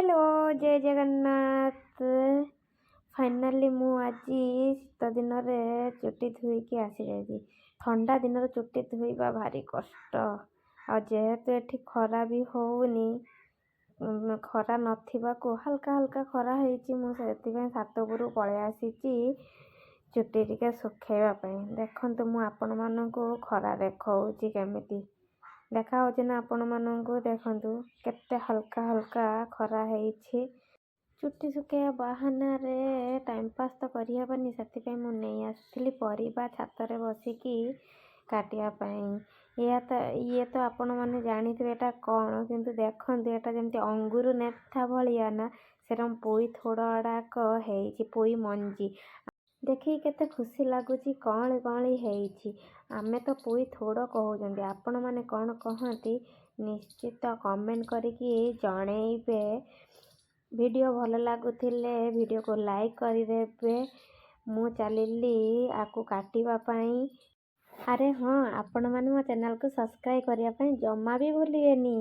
Hello जय Jagannath. Finally मु आज शीत दिन चुटी धोईकी आसी जाइए। ठंडा दिन चुटी धोइबा भारी कष्ट जेहेतु एठी खरा भी होउनी खरा नथिबाकु हल्का हल्का खरा होइची मु सेतिबे छात उपरु पळे आसीची चुटी टिके सुखेइबा पई। देखंतु मु आपण माननकु खरा देखौची केमिति देखा होची ना आपण माननकु देखंतु केते हल्का हल्का खरा हेइची। चुटी सुखेया बहाना रे टाइम पास तो करि हबनी सेतिबे मु नै आसीली परिबा छातरे बसिकी काटिया पई। ये तो आपण माने जानिथिबे एटा कोन किंतु देखंतु एटा जेमति अंगूर नेथा भलिया ना सेरम पोई थोड़ाक हेइची पोई मंजी देखी केते खुशी लागुची कौली कौली हेइची। आमे तो पोई थोड़ कहउजंदी आपण माने कौन कहंती निश्चित कमेंट करिकी जणेइबे। वीडियो भल लागुथिले वीडियो को लाइक करिदेबे। मु चलिली आकु काटिबा पई। अरे हाँ आपण माने मो चैनल को सब्सक्राइब करिया पई जम्मा भी भूलिएनी।